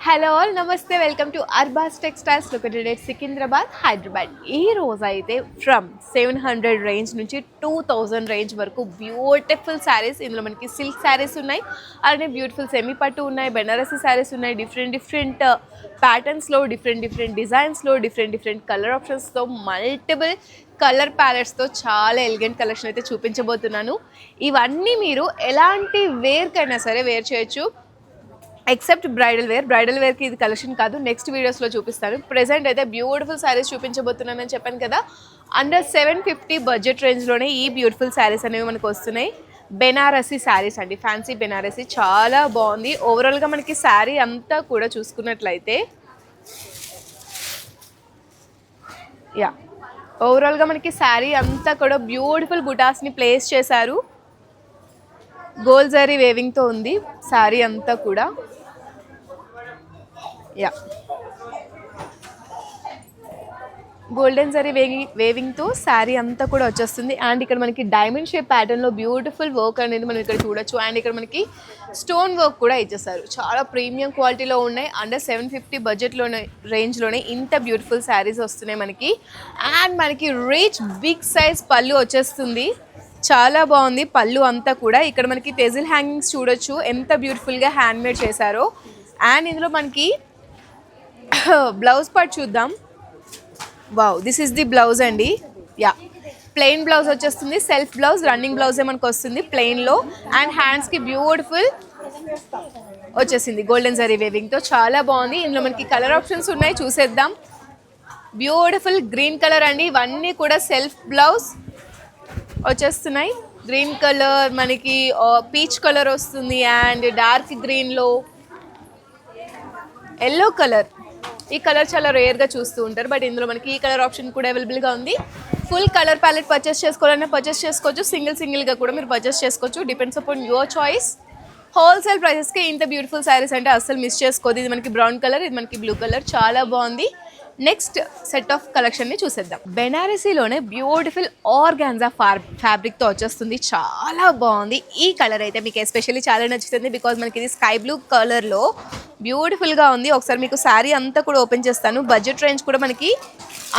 Hello all నమస్తే welcome to Arbaz textiles located at Secunderabad Hyderabad. ఈ రోజు అయితే ఫ్రమ్ 700 రేంజ్ నుంచి 2000 రేంజ్ వరకు బ్యూటిఫుల్ శారీస్, ఇందులో మనకి సిల్క్ శారీస్ ఉన్నాయి, అలానే బ్యూటిఫుల్ సెమీ పట్టు ఉన్నాయి, బెనారసీ శారీస్ ఉన్నాయి, డిఫరెంట్ ప్యాటర్న్స్లో, డిఫరెంట్ డిజైన్స్లో, డిఫరెంట్ కలర్ ఆప్షన్స్తో, మల్టిపుల్ కలర్ ప్యాలెట్స్తో చాలా ఎలిగెంట్ కలెక్షన్ అయితే చూపించబోతున్నాను. ఇవన్నీ మీరు ఎలాంటి వేర్కైనా సరే వేర్ చేయొచ్చు, ఎక్సెప్ట్ బ్రైడల్ వేర్కి ఇది కలెక్షన్ కాదు, నెక్స్ట్ వీడియోస్లో చూపిస్తాను. ప్రెజెంట్ అయితే బ్యూటిఫుల్ శారీస్ చూపించబోతున్నానని చెప్పాను కదా. అండర్ 750 బడ్జెట్ రేంజ్లోనే ఈ బ్యూటిఫుల్ శారీస్ అనేవి మనకు వస్తున్నాయి. బెనారసీ శారీస్ అండి, ఫ్యాన్సీ బెనారసీ, చాలా బాగుంది. ఓవరాల్గా మనకి శారీ అంతా కూడా చూసుకున్నట్లయితే ఓవరాల్గా మనకి శారీ అంతా కూడా బ్యూటిఫుల్ బుటాస్ని ప్లేస్ చేశారు. గోల్డ్ జరీ వేవింగ్తో ఉంది శారీ అంతా కూడా. గోల్డెన్ జరీ వేవింగ్తో శారీ అంతా కూడా వచ్చేస్తుంది. అండ్ ఇక్కడ మనకి డైమండ్ షేప్ ప్యాటర్న్లో బ్యూటిఫుల్ వర్క్ అనేది మనం ఇక్కడ చూడొచ్చు. అండ్ ఇక్కడ మనకి స్టోన్ వర్క్ కూడా ఇచ్చేసారు. చాలా ప్రీమియం క్వాలిటీలో ఉన్నాయి. అండర్ 750 బడ్జెట్లోనే రేంజ్లోనే ఇంత బ్యూటిఫుల్ శారీస్ వస్తున్నాయి మనకి. అండ్ మనకి రిచ్ బిగ్ సైజ్ పళ్ళు వచ్చేస్తుంది. చాలా బాగుంది పళ్ళు అంతా కూడా. ఇక్కడ మనకి టెజిల్ హ్యాంగింగ్స్ చూడొచ్చు, ఎంత బ్యూటిఫుల్గా హ్యాండ్ మేడ్ చేశారో. అండ్ ఇందులో మనకి బ్లౌజ్ పార్ట్ చూద్దాం. Wow, this is the blouse అండి. ప్లెయిన్ బ్లౌజ్ వచ్చేస్తుంది, సెల్ఫ్ బ్లౌజ్, రన్నింగ్ బ్లౌజే మనకు వస్తుంది ప్లెయిన్లో. అండ్ హ్యాండ్స్కి బ్యూటిఫుల్ వచ్చేసింది గోల్డెన్ జరీ వేవింగ్తో, చాలా బాగుంది. ఇందులో మనకి కలర్ ఆప్షన్స్ ఉన్నాయి, చూసేద్దాం. బ్యూటిఫుల్ గ్రీన్ కలర్ అండి, ఇవన్నీ కూడా సెల్ఫ్ బ్లౌజ్ వచ్చేస్తున్నాయి. గ్రీన్ కలర్, మనకి పీచ్ కలర్ వస్తుంది, అండ్ డార్క్ గ్రీన్లో ఎల్లో కలర్. ఈ కలర్ చాలా రేర్గా చూస్తూ ఉంటారు, బట్ ఇందులో మనకి ఈ కలర్ ఆప్షన్ కూడా అవైలబుల్గా ఉంది. ఫుల్ కలర్ ప్యాలెట్ పర్చేస్ చేసుకోవాలన్నా పర్చేస్ చేసుకోవచ్చు, సింగిల్గా కూడా మీరు పర్చేస్ చేసుకోవచ్చు, depends upon your choice. Wholesale ప్రైసెస్కి ఇంత బ్యూటిఫుల్ శారీస్ అంటే అస్సలు మిస్ చేసుకోదు. ఇది మనకి బ్రౌన్ కలర్, ఇది మనకి బ్లూ కలర్, చాలా బాగుంది. నెక్స్ట్ సెట్ ఆఫ్ కలెక్షన్ని చూసేద్దాం. బెనారసీలోనే బ్యూటిఫుల్ ఆర్గాన్జా ఫ్యాబ్రిక్తో వచ్చేస్తుంది, చాలా బాగుంది. ఈ కలర్ అయితే మీకు ఎస్పెషల్లీ చాలా నచ్చుతుంది, బికాజ్ మనకి ఇది స్కై బ్లూ కలర్లో బ్యూటిఫుల్గా ఉంది. ఒకసారి మీకు శారీ అంతా కూడా ఓపెన్ చేస్తాను. బడ్జెట్ రేంజ్ కూడా మనకి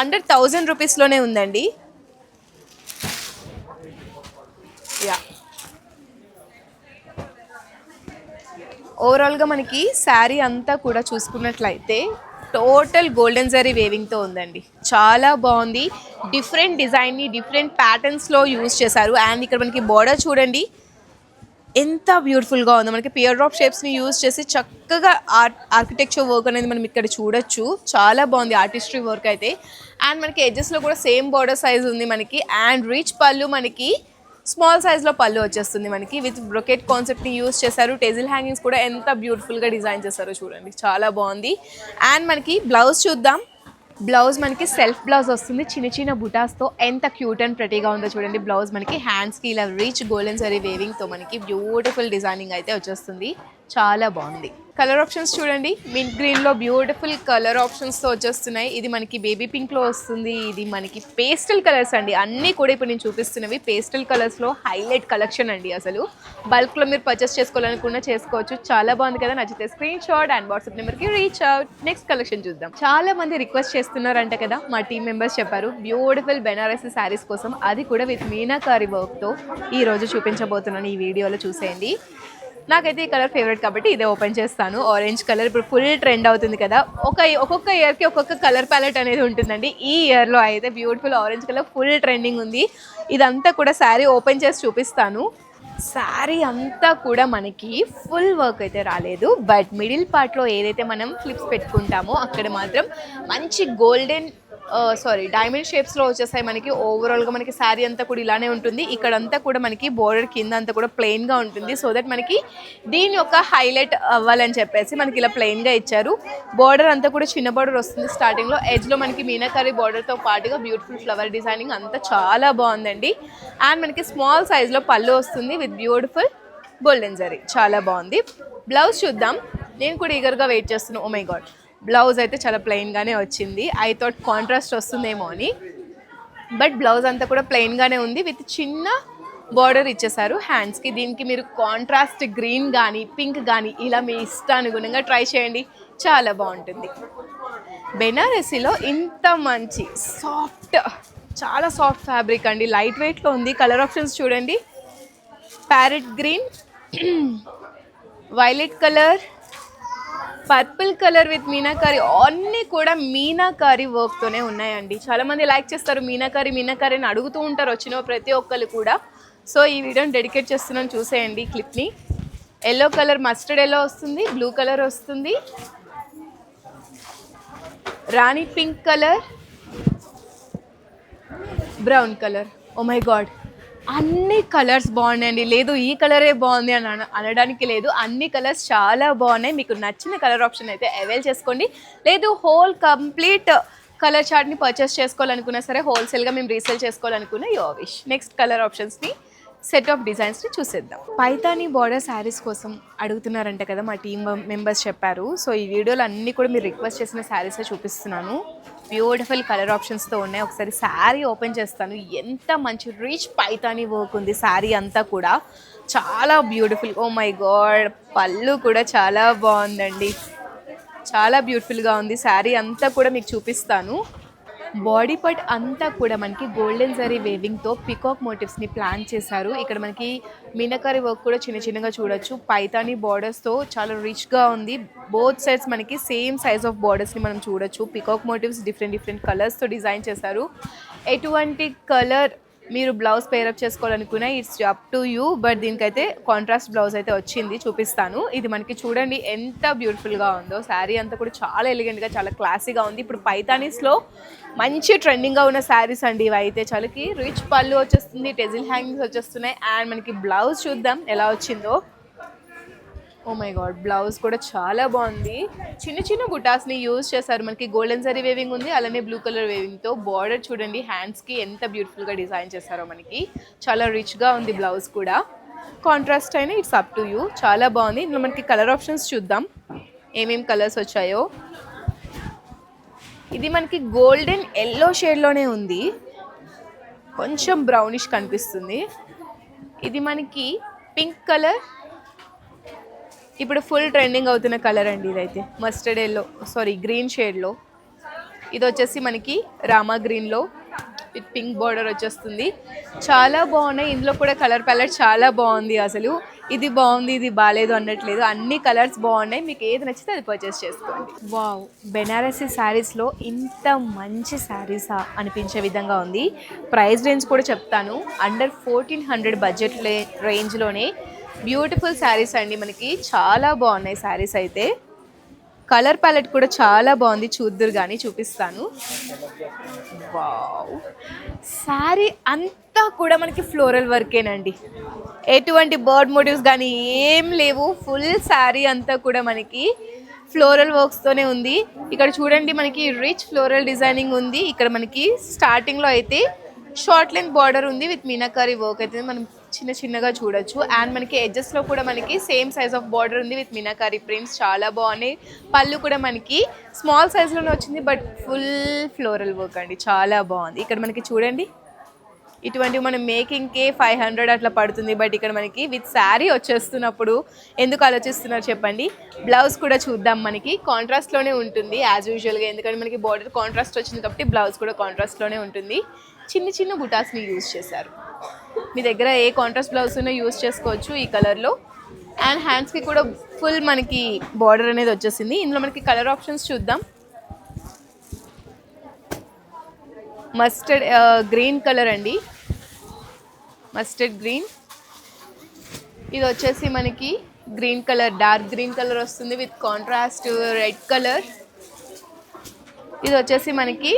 అండర్ 1000 రూపీస్లోనే ఉందండి. ఓవరాల్గా మనకి శారీ అంతా కూడా చూసుకున్నట్లయితే టోటల్ గోల్డెన్ జరీ వేవింగ్తో ఉందండి, చాలా బాగుంది. డిఫరెంట్ డిజైన్ని డిఫరెంట్ ప్యాటర్న్స్లో యూజ్ చేశారు. అండ్ ఇక్కడ మనకి బార్డర్ చూడండి ఎంత బ్యూటిఫుల్గా ఉందో. మనకి పియర్ డ్రాప్ షేప్స్ని యూజ్ చేసి చక్కగా ఆర్కిటెక్చర్ వర్క్ అనేది మనం ఇక్కడ చూడొచ్చు, చాలా బాగుంది ఆర్టిస్ట్రీ వర్క్ అయితే. అండ్ మనకి ఎడ్జెస్లో కూడా సేమ్ బార్డర్ సైజ్ ఉంది మనకి. అండ్ రిచ్ పళ్ళు, మనకి స్మాల్ సైజ్లో పళ్ళు వచ్చేస్తుంది మనకి, విత్ బ్రొకెట్ కాన్సెప్ట్ని యూజ్ చేశారు. టెజిల్ హ్యాంగింగ్స్ కూడా ఎంత బ్యూటిఫుల్గా డిజైన్ చేశారో చూడండి, చాలా బాగుంది. అండ్ మనకి బ్లౌజ్ చూద్దాం. బ్లౌజ్ మనకి సెల్ఫ్ బ్లౌజ్ వస్తుంది, చిన్న బుటాస్తో, ఎంత క్యూట్ అండ్ ప్రెటీగా ఉందో చూడండి. బ్లౌజ్ మనకి హ్యాండ్స్కి ఇలా రిచ్ గోల్డెన్ జరీ వేవింగ్తో మనకి బ్యూటిఫుల్ డిజైనింగ్ అయితే వచ్చేస్తుంది, చాలా బాగుంది. కలర్ ఆప్షన్స్ చూడండి, మింట్ గ్రీన్లో బ్యూటిఫుల్ కలర్ ఆప్షన్స్తో వచ్చేస్తున్నాయి. ఇది మనకి బేబీ పింక్లో వస్తుంది, ఇది మనకి పేస్టల్ కలర్స్ అండి. అన్నీ కూడా ఇప్పుడు నేను చూపిస్తున్నవి పేస్టల్ కలర్స్లో హైలైట్ కలెక్షన్ అండి. అసలు బల్క్లో మీరు పర్చేస్ చేసుకోవాలనుకున్నా చేసుకోవచ్చు, చాలా బాగుంది కదా. నచ్చితే స్క్రీన్ షాట్ అండ్ వాట్సాప్ నెంబర్కి రీచ్ అవుట్. నెక్స్ట్ కలెక్షన్ చూద్దాం. చాలా మంది రిక్వెస్ట్ చేస్తున్నారంట కదా, మా టీం మెంబర్స్ చెప్పారు బ్యూటిఫుల్ బెనారసీ శారీస్ కోసం, అది కూడా విత్ మీనాకారి వర్క్తో ఈరోజు చూపించబోతున్నాను. ఈ వీడియోలో చూసేయండి. నాకైతే ఈ కలర్ ఫేవరెట్ కాబట్టి ఇదే ఓపెన్ చేస్తాను. ఆరెంజ్ కలర్ ఇప్పుడు ఫుల్ ట్రెండ్ అవుతుంది కదా, ఒక్కొక్క ఇయర్కి ఒక్కొక్క కలర్ ప్యాలెట్ అనేది ఉంటుందండి. ఈ ఇయర్లో అయితే beautiful orange colour full trending ఉంది. ఇదంతా కూడా శారీ ఓపెన్ చేసి చూపిస్తాను. శారీ అంతా కూడా మనకి ఫుల్ వర్క్ అయితే రాలేదు, బట్ మిడిల్ పార్ట్లో ఏదైతే మనం ఫ్లిప్స్ పెట్టుకుంటామో అక్కడ మాత్రం మంచి డైమండ్ షేప్స్లో వచ్చేసాయి మనకి. ఓవరాల్గా మనకి శారీ అంతా కూడా ఇలానే ఉంటుంది. ఇక్కడంతా కూడా మనకి బోర్డర్ కింద అంతా కూడా ప్లెయిన్గా ఉంటుంది, సో దట్ మనకి దీని యొక్క హైలైట్ అవ్వాలని చెప్పేసి మనకి ఇలా ప్లెయిన్గా ఇచ్చారు. బోర్డర్ అంతా కూడా చిన్న బోర్డర్ వస్తుంది స్టార్టింగ్లో. ఎడ్జ్లో మనకి మీనాకారి బోర్డర్తో పాటుగా బ్యూటిఫుల్ ఫ్లవర్ డిజైనింగ్ అంతా చాలా బాగుందండి. అండ్ మనకి స్మాల్ సైజ్లో పళ్ళు వస్తుంది విత్ బ్యూటిఫుల్ గోల్డెన్ జరీ, చాలా బాగుంది. బ్లౌజ్ చూద్దాం. నేను కూడా ఈగర్గా వెయిట్ చేస్తున్నాను. ఓ మై గాడ్, బ్లౌజ్ అయితే చాలా ప్లెయిన్గానే వచ్చింది. ఐ థాట్ కాంట్రాస్ట్ వస్తుందేమో అని, బట్ బ్లౌజ్ అంతా కూడా ప్లెయిన్గానే ఉంది విత్ చిన్న బార్డర్ ఇచ్చేసారు హ్యాండ్స్కి. దీనికి మీరు కాంట్రాస్ట్ గ్రీన్ కానీ పింక్ కానీ ఇలా మీ ఇష్టానుగుణంగా ట్రై చేయండి. చాలా బాగుంటుంది. బెనారసీలో ఇంత మంచి సాఫ్ట్, చాలా సాఫ్ట్ ఫ్యాబ్రిక్ అండి, లైట్ వెయిట్లో ఉంది. కలర్ ఆప్షన్స్ చూడండి, parrot green, violet colour, purple colour with meenakari, అన్నీ కూడా మీనాకారి వర్క్తోనే ఉన్నాయండి. చాలామంది లైక్ చేస్తారు మీనాకారి అని అడుగుతూ ఉంటారు వచ్చిన ప్రతి ఒక్కరు కూడా. సో ఈ వీడియోని డెడికేట్ చేస్తున్నాను, చూసేయండి క్లిప్ని. ఎల్లో కలర్, మస్టర్డ్ ఎల్లో వస్తుంది, బ్లూ కలర్ వస్తుంది, రాణి pink colour, brown colour. Oh my god, అన్ని కలర్స్ బాగున్నాయండి. లేదు ఈ కలరే బాగుంది అని అనడానికి లేదు, అన్ని కలర్స్ చాలా బాగున్నాయి. మీకు నచ్చిన కలర్ ఆప్షన్ అయితే అవైల్ చేసుకోండి. లేదు హోల్ కంప్లీట్ కలర్ చార్ట్ని పర్చేస్ చేసుకోవాలనుకున్నా సరే, హోల్సేల్గా మేము రీసేల్ చేసుకోవాలనుకున్నా యువర్ విష్. నెక్స్ట్ కలర్ ఆప్షన్స్ని, సెట్ ఆఫ్ డిజైన్స్ని చూసేద్దాం. పైతానీ బార్డర్ శారీస్ కోసం అడుగుతున్నారంట కదా, మా టీమ్ మెంబర్స్ చెప్పారు. సో ఈ వీడియోలో అన్నీ కూడా మీరు రిక్వెస్ట్ చేసిన శారీసే చూపిస్తున్నాను. బ్యూటిఫుల్ కలర్ ఆప్షన్స్తో ఉన్నాయి. ఒకసారి శారీ ఓపెన్ చేస్తాను. ఎంత మంచి రిచ్ పైతానీ వర్క్ ఉంది శారీ అంతా కూడా, చాలా బ్యూటిఫుల్. ఓ మై గాడ్, పళ్ళు కూడా చాలా బాగుందండి, చాలా బ్యూటిఫుల్గా ఉంది. శారీ అంతా కూడా మీకు చూపిస్తాను. బాడీ పార్ట్ అంతా కూడా మనకి గోల్డెన్ జరీ వేవింగ్తో పికాక్ మోటివ్స్ని ప్లాన్ చేశారు. ఇక్కడ మనకి మీనకారి వర్క్ కూడా చిన్న చిన్నగా చూడొచ్చు. పైతానీ బార్డర్స్తో చాలా రిచ్గా ఉంది. బోత్ సైడ్స్ మనకి సేమ్ సైజ్ ఆఫ్ బార్డర్స్ని మనం చూడొచ్చు. పికాక్ మోటివ్స్ డిఫరెంట్ కలర్స్తో డిజైన్ చేశారు. ఎటువంటి కలర్ మీరు బ్లౌజ్ పేరప్ చేసుకోవాలనుకున్నా it's up to you. But దీనికైతే కాంట్రాస్ట్ బ్లౌజ్ అయితే వచ్చింది, చూపిస్తాను. ఇది మనకి చూడండి ఎంత బ్యూటిఫుల్గా ఉందో. శారీ అంతా కూడా చాలా ఎలిగెంట్గా, చాలా క్లాసీగా ఉంది. ఇప్పుడు పైతానీస్లో మంచి ట్రెండింగ్గా ఉన్న శారీస్ అండి ఇవి అయితే. చాలాకి రిచ్ పళ్ళు వచ్చేస్తుంది, టెజిల్ హ్యాంగింగ్స్ వచ్చేస్తున్నాయి. అండ్ మనకి బ్లౌజ్ చూద్దాం ఎలా వచ్చిందో. ఓ మై గాడ్, బ్లౌజ్ కూడా చాలా బాగుంది. చిన్న చిన్న బుటాస్ని యూజ్ చేశారు. మనకి గోల్డెన్ జరీ వేవింగ్ ఉంది, అలానే బ్లూ కలర్ వేవింగ్తో. బార్డర్ చూడండి హ్యాండ్స్కి ఎంత బ్యూటిఫుల్గా డిజైన్ చేశారో. మనకి చాలా రిచ్గా ఉంది బ్లౌజ్ కూడా. కాంట్రాస్ట్ అయినా ఇట్స్ అప్ టు యూ, చాలా బాగుంది. ఇందులో మనకి కలర్ ఆప్షన్స్ చూద్దాం ఏమేమి కలర్స్ వచ్చాయో. ఇది మనకి గోల్డెన్ ఎల్లో షేడ్లోనే ఉంది, కొంచెం బ్రౌనిష్ కనిపిస్తుంది. ఇది మనకి పింక్ కలర్, ఇప్పుడు ఫుల్ ట్రెండింగ్ అవుతున్న కలర్ అండి ఇదైతే. మస్టర్డ్ ఎల్లో, గ్రీన్ షేడ్లో. ఇది వచ్చేసి మనకి రామా గ్రీన్లో విత్ పింక్ బార్డర్ వచ్చేస్తుంది. చాలా బాగున్నాయి. ఇందులో కూడా కలర్ ప్యాలెట్ చాలా బాగుంది. అసలు ఇది బాగుంది ఇది బాగాలేదు అన్నట్లేదు, అన్ని కలర్స్ బాగున్నాయి. మీకు ఏది నచ్చితే అది పర్చేస్ చేసుకోండి. వావ్, బెనారసీ శారీస్లో ఇంత మంచి శారీసా అనిపించే విధంగా ఉంది. ప్రైస్ రేంజ్ కూడా చెప్తాను, అండర్ 1400 బడ్జెట్ రేంజ్లోనే బ్యూటిఫుల్ శారీస్ అండి. మనకి చాలా బాగున్నాయి శారీస్ అయితే. కలర్ ప్యాలెట్ కూడా చాలా బాగుంది, చూద్దురు కానీ చూపిస్తాను. వావ్, శారీ అంతా కూడా మనకి ఫ్లోరల్ వర్కేనండి, ఎటువంటి బర్డ్ మోటివ్స్ కానీ ఏం లేవు. ఫుల్ శారీ అంతా కూడా మనకి ఫ్లోరల్ వర్క్స్తోనే ఉంది. ఇక్కడ చూడండి మనకి రిచ్ ఫ్లోరల్ డిజైనింగ్ ఉంది. ఇక్కడ మనకి స్టార్టింగ్లో అయితే షార్ట్ లెంత్ బార్డర్ ఉంది విత్ మీనాకారి వర్క్ అయితే మనం చిన్న చిన్నగా చూడొచ్చు. అండ్ మనకి ఎడ్జెస్లో కూడా మనకి సేమ్ సైజ్ ఆఫ్ బార్డర్ ఉంది విత్ మీనాకారి ప్రింట్స్, చాలా బాగున్నాయి. పళ్ళు కూడా మనకి స్మాల్ సైజ్లోనే వచ్చింది, బట్ ఫుల్ ఫ్లోరల్ వర్క్ అండి, చాలా బాగుంది. ఇక్కడ మనకి చూడండి, ఇటువంటివి మనం మేకింగ్కే 500 అట్లా పడుతుంది, బట్ ఇక్కడ మనకి విత్ శారీ వచ్చేస్తున్నప్పుడు ఎందుకు ఆలోచిస్తున్నారు చెప్పండి. బ్లౌజ్ కూడా చూద్దాం. మనకి కాంట్రాస్ట్లోనే ఉంటుంది యాజ్ యూజువల్గా, ఎందుకంటే మనకి బార్డర్ కాంట్రాస్ట్ వచ్చింది కాబట్టి బ్లౌజ్ కూడా కాంట్రాస్ట్లోనే ఉంటుంది. చిన్న చిన్న బుటాస్ని యూజ్ చేశారు. మీ దగ్గర ఏ కాంట్రాస్ట్ బ్లౌజ్ ఉన్నా యూజ్ చేసుకోవచ్చు ఈ కలర్లో. అండ్ హ్యాండ్స్కి కూడా ఫుల్ మనకి బార్డర్ అనేది వచ్చేసింది. ఇందులో మనకి కలర్ ఆప్షన్స్ చూద్దాం. మస్టర్డ్ గ్రీన్ కలర్ అండి, మస్టర్డ్ గ్రీన్. ఇది వచ్చేసి మనకి green colour, dark green colour వస్తుంది విత్ కాంట్రాస్ట్ రెడ్ కలర్. ఇది వచ్చేసి మనకి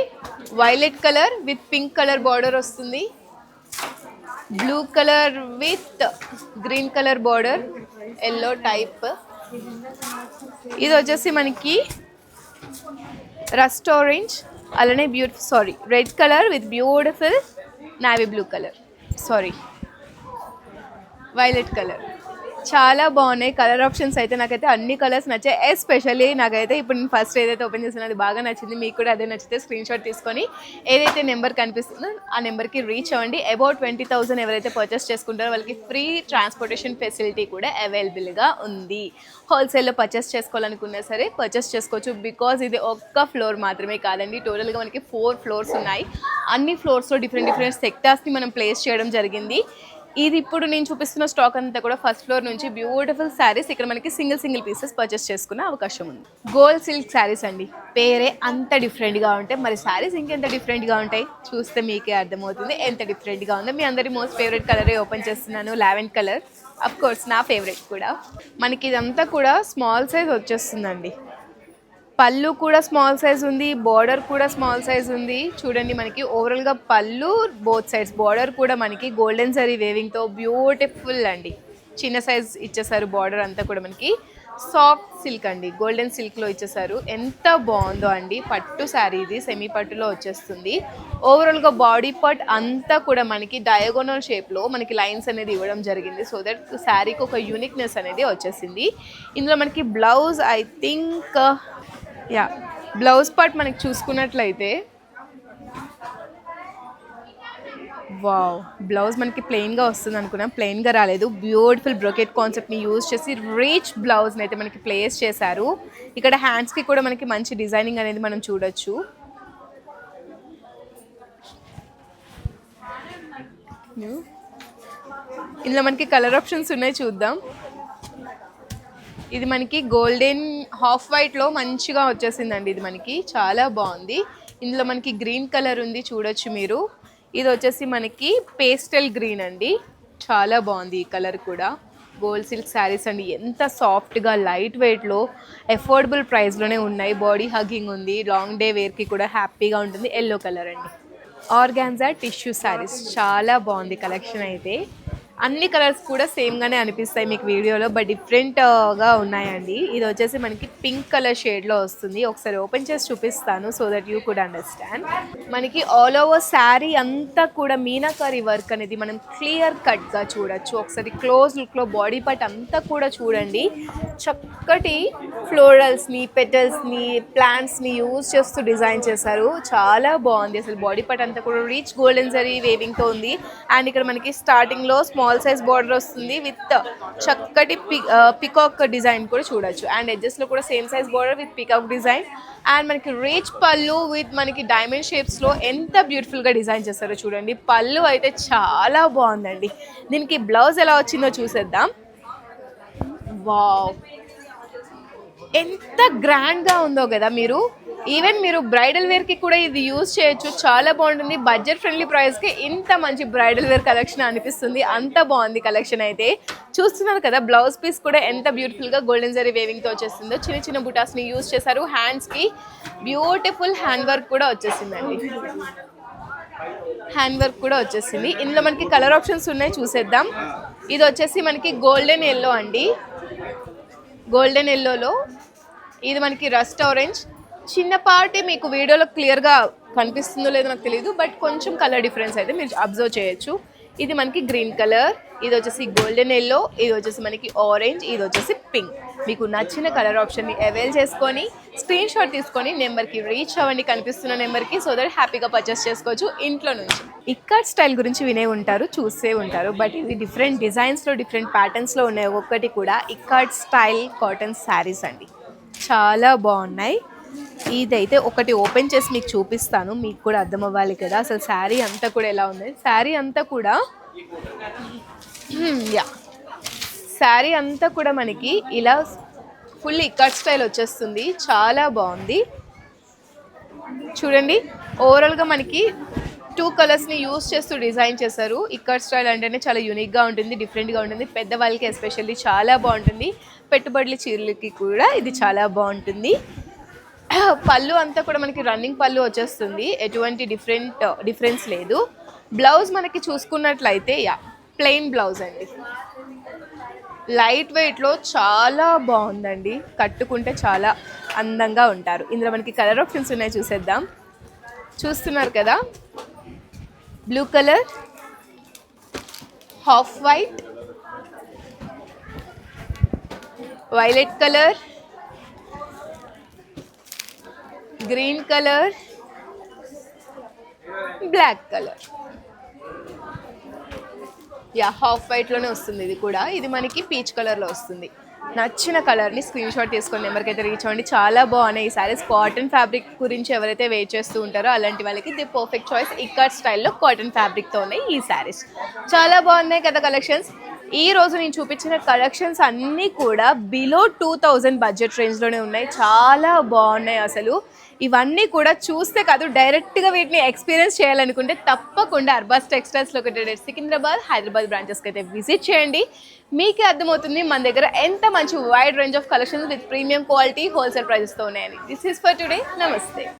violet colour with pink colour border వస్తుంది. Blue colour with green colour border, yellow type. ఇది వచ్చేసి మనకి రస్ట్ ఆరెంజ్, అలానే red colour with beautiful navy blue colour, violet colour. చాలా బాగున్నాయి కలర్ ఆప్షన్స్ అయితే. నాకైతే అన్ని కలర్స్ నచ్చాయి. ఎస్పెషల్లీ నాకైతే ఇప్పుడు నేను ఫస్ట్ ఏదైతే ఓపెన్ చేసినా అది బాగా నచ్చింది. మీకు కూడా అదే నచ్చితే స్క్రీన్ షాట్ తీసుకొని ఏదైతే నెంబర్ కనిపిస్తుందో ఆ నెంబర్కి రీచ్ అవ్వండి. అబౌట్ 20,000 ఎవరైతే పర్చేస్ చేసుకుంటారో వాళ్ళకి ఫ్రీ ట్రాన్స్పోర్టేషన్ ఫెసిలిటీ కూడా అవైలబుల్గా ఉంది. హోల్సేల్లో పర్చేస్ చేసుకోవాలనుకున్నా సరే పర్చేస్ చేసుకోవచ్చు. బికాజ్ ఇది ఒక్క ఫ్లోర్ మాత్రమే కాదండి, టోటల్గా మనకి 4 ఫ్లోర్స్ ఉన్నాయి. అన్ని ఫ్లోర్స్లో డిఫరెంట్ సెక్టార్స్ని మనం ప్లేస్ చేయడం జరిగింది. ఇది ఇప్పుడు నేను చూపిస్తున్న స్టాక్ అంతా కూడా ఫస్ట్ ఫ్లోర్ నుంచి బ్యూటిఫుల్ శారీస్. ఇక్కడ మనకి సింగిల్ పీసెస్ పర్చేస్ చేసుకునే అవకాశం ఉంది. గోల్డ్ సిల్క్ శారీస్ అండి, పేరే అంత డిఫరెంట్గా ఉంటాయి, మరి శారీస్ ఇంకెంత డిఫరెంట్గా ఉంటాయి చూస్తే మీకే అర్థమవుతుంది ఎంత డిఫరెంట్గా ఉందో. మీ అందరి మోస్ట్ ఫేవరెట్ కలరే ఓపెన్ చేస్తున్నాను, లావెండర్ కలర్. అఫ్ కోర్స్ నా ఫేవరెట్ కూడా. మనకి ఇదంతా కూడా స్మాల్ సైజ్ వచ్చేస్తుందండి. పళ్ళు కూడా స్మాల్ సైజ్ ఉంది, బార్డర్ కూడా స్మాల్ సైజ్ ఉంది. చూడండి మనకి ఓవరాల్గా పళ్ళు బోత్ సైడ్స్, బార్డర్ కూడా మనకి గోల్డెన్ జరీ వేవింగ్తో బ్యూటిఫుల్ అండి. చిన్న సైజ్ ఇచ్చేసారు. బార్డర్ అంతా కూడా మనకి సాఫ్ట్ సిల్క్ అండి, గోల్డెన్ సిల్క్లో ఇచ్చేసారు. ఎంత బాగుందో అండి. పట్టు శారీ ఇది, సెమీ పట్టులో వచ్చేస్తుంది. ఓవరాల్గా బాడీ పార్ట్ అంతా కూడా మనకి డయాగోనల్ షేప్లో మనకి లైన్స్ అనేది ఇవ్వడం జరిగింది. సో దట్ శారీకి ఒక యూనిక్నెస్ అనేది వచ్చేసింది. ఇందులో మనకి blouse I think blouse part మనకి చూసుకున్నట్లయితే వావ్, బ్లౌజ్ మనకి ప్లెయిన్గా వస్తుంది అనుకున్నాం, ప్లెయిన్గా రాలేదు. బ్యూటిఫుల్ బ్రోకెట్ కాన్సెప్ట్ని యూజ్ చేసి రిచ్ బ్లౌజ్ని అయితే మనకి ప్లేస్ చేశారు. ఇక్కడ హ్యాండ్స్కి కూడా మనకి మంచి డిజైనింగ్ అనేది మనం చూడొచ్చు. ఇందులో మనకి కలర్ ఆప్షన్స్ ఉన్నాయి, చూద్దాం. ఇది మనకి గోల్డెన్ హాఫ్ వైట్లో మంచిగా వచ్చేసిందండి. ఇది మనకి చాలా బాగుంది. ఇందులో మనకి గ్రీన్ కలర్ ఉంది, చూడొచ్చు మీరు. ఇది వచ్చేసి మనకి పేస్టల్ గ్రీన్ అండి, చాలా బాగుంది ఈ కలర్ కూడా. గోల్డ్ సిల్క్ శారీస్ అండి, ఎంత సాఫ్ట్గా లైట్ వెయిట్లో అఫోర్డబుల్ ప్రైస్లోనే ఉన్నాయి. బాడీ హగ్గింగ్ ఉంది, లాంగ్ డే వేర్కి కూడా హ్యాపీగా ఉంటుంది. ఎల్లో కలర్ అండి. ఆర్గాన్జా టిష్యూ శారీస్, చాలా బాగుంది కలెక్షన్ అయితే. అన్ని కలర్స్ కూడా సేమ్గానే అనిపిస్తాయి మీకు వీడియోలో, బట్ డిఫరెంట్గా ఉన్నాయండి. ఇది వచ్చేసి మనకి పింక్ కలర్ షేడ్లో వస్తుంది. ఒకసారి ఓపెన్ చేసి చూపిస్తాను so that you could understand. మనకి ఆల్ ఓవర్ శారీ అంతా కూడా మీనాకారి వర్క్ అనేది మనం క్లియర్ కట్గా చూడొచ్చు. ఒకసారి క్లోజ్ లుక్లో బాడీ పార్ట్ అంతా కూడా చూడండి. చక్కటి ఫ్లోరల్స్ని, పెటల్స్ని, ప్లాంట్స్ని యూజ్ చేస్తూ డిజైన్ చేశారు. చాలా బాగుంది అసలు. బాడీ పార్ట్ అంతా కూడా రిచ్ గోల్డెన్ జరీ వేవింగ్తో ఉంది. అండ్ ఇక్కడ మనకి స్టార్టింగ్లో స్మాల్ సైజ్ బార్డర్ వస్తుంది విత్ చక్కటి పికాక్ డిజైన్ కూడా చూడొచ్చు. అండ్ ఎడ్జెస్లో కూడా same size border with peacock design. And మనకి రిచ్ పళ్ళు విత్ మనకి డైమండ్ షేప్స్లో ఎంత బ్యూటిఫుల్గా డిజైన్ చేస్తారో చూడండి. పళ్ళు అయితే చాలా బాగుందండి. దీనికి బ్లౌజ్ ఎలా వచ్చిందో చూసేద్దాం. వావ్, ఎంత గ్రాండ్గా ఉందో కదా. ఈవెన్ మీరు బ్రైడల్ వేర్కి కూడా ఇది యూజ్ చేయొచ్చు, చాలా బాగుంటుంది. బడ్జెట్ ఫ్రెండ్లీ ప్రైస్కి ఇంత మంచి బ్రైడల్ వేర్ కలెక్షన్ అనిపిస్తుంది. అంత బాగుంది కలెక్షన్ అయితే. చూస్తున్నారు కదా, బ్లౌజ్ పీస్ కూడా ఎంత బ్యూటిఫుల్గా గోల్డెన్ జరీ వేవింగ్తో వచ్చేస్తుందో. చిన్న చిన్న బుటాస్ని యూజ్ చేశారు. హ్యాండ్స్కి బ్యూటిఫుల్ హ్యాండ్ వర్క్ కూడా వచ్చేసిందండి. హ్యాండ్ వర్క్ కూడా వచ్చేసింది. ఇందులో మనకి కలర్ ఆప్షన్స్ ఉన్నాయి, చూసేద్దాం. ఇది వచ్చేసి మనకి గోల్డెన్ ఎల్లో అండి. గోల్డెన్ ఎల్లోలో ఇది మనకి రస్ట్ ఆరెంజ్. చిన్నపాటి మీకు వీడియోలో క్లియర్గా కనిపిస్తుందో లేదో నాకు తెలియదు, బట్ కొంచెం కలర్ డిఫరెన్స్ అయితే మీరు అబ్జర్వ్ చేయొచ్చు. ఇది మనకి గ్రీన్ కలర్, ఇది వచ్చేసి గోల్డెన్ ఎల్లో, ఇది వచ్చేసి మనకి ఆరెంజ్, ఇది వచ్చేసి పింక్. మీకు నచ్చిన కలర్ ఆప్షన్ని అవైల్ చేసుకొని స్క్రీన్ షాట్ తీసుకొని నెంబర్కి రీచ్ అవ్వండి, కనిపిస్తున్న నెంబర్కి. సో దట్ హ్యాపీగా పర్చేస్ చేసుకోవచ్చు ఇంట్లో నుంచి. ఇక్కట్ స్టైల్ గురించి వినే ఉంటారు, చూసే ఉంటారు, బట్ ఇది డిఫరెంట్ డిజైన్స్లో డిఫరెంట్ ప్యాటర్న్స్లో ఉన్నాయి. ఒక్కటి కూడా ఇక్కట్ స్టైల్ కాటన్ శారీస్ అండి, చాలా బాగున్నాయి. ఇదైతే ఒకటి ఓపెన్ చేసి మీకు చూపిస్తాను, మీకు కూడా అర్థం అవ్వాలి కదా అసలు శారీ అంతా కూడా ఎలా ఉంది. శారీ అంతా కూడా శారీ అంతా కూడా మనకి ఇలా ఫుల్ ఇక్కట్ స్టైల్ వచ్చేస్తుంది, చాలా బాగుంది. చూడండి, ఓవరాల్గా మనకి 2 కలర్స్ని యూజ్ చేస్తూ డిజైన్ చేశారు. ఇక్కట్ స్టైల్ అంటేనే చాలా యూనిక్గా ఉంటుంది, డిఫరెంట్గా ఉంటుంది. పెద్దవాళ్ళకి ఎస్పెషల్లీ చాలా బాగుంటుంది. పెట్టుబడుల చీరలకి కూడా ఇది చాలా బాగుంటుంది. పళ్ళు అంతా కూడా మనకి రన్నింగ్ పళ్ళు వచ్చేస్తుంది, ఎటువంటి డిఫరెన్స్ లేదు. బ్లౌజ్ మనకి చూసుకున్నట్లయితే ప్లెయిన్ బ్లౌజ్ అండి, లైట్ వెయిట్లో చాలా బాగుందండి. కట్టుకుంటే చాలా అందంగా ఉంటారు. ఇందులో మనకి కలర్ ఆప్షన్స్ ఉన్నాయి, చూసేద్దాం. చూస్తున్నారు కదా, blue colour, half white, violet colour, green colour, black colour. Yeah half వైట్లోనే వస్తుంది ఇది కూడా. ఇది మనకి పీచ్ కలర్లో వస్తుంది. నచ్చిన కలర్ని స్క్రీన్ షాట్ తీసుకొని నెంబర్కి అయితే రీచ్ అవ్వండి. చాలా బాగున్నాయి ఈ సారీస్. కాటన్ ఫ్యాబ్రిక్ గురించి ఎవరైతే వెయిట్ చేస్తూ ఉంటారో అలాంటి వాళ్ళకి ది పర్ఫెక్ట్ చాయిస్. ఇక్కట్ స్టైల్లో కాటన్ ఫ్యాబ్రిక్తో ఉన్నాయి ఈ సారీస్. చాలా బాగున్నాయి కదా కలెక్షన్స్. ఈ రోజు నేను చూపించిన కలెక్షన్స్ అన్నీ కూడా బిలో 2000 బడ్జెట్ రేంజ్లోనే ఉన్నాయి. చాలా బాగున్నాయి అసలు. ఇవన్నీ కూడా చూస్తే కాదు, డైరెక్ట్గా వీటిని ఎక్స్పీరియన్స్ చేయాలనుకుంటే తప్పకుండా అర్బాస్ టెక్స్టైల్స్ లొకేటెడ్ సికింద్రాబాద్, హైదరాబాద్ బ్రాంచెస్కి అయితే విజిట్ చేయండి. మీకే అర్థమవుతుంది మన దగ్గర ఎంత మంచి wide range of collections with premium quality wholesale ప్రైజెస్తో ఉన్నాయని. This is for today. నమస్తే.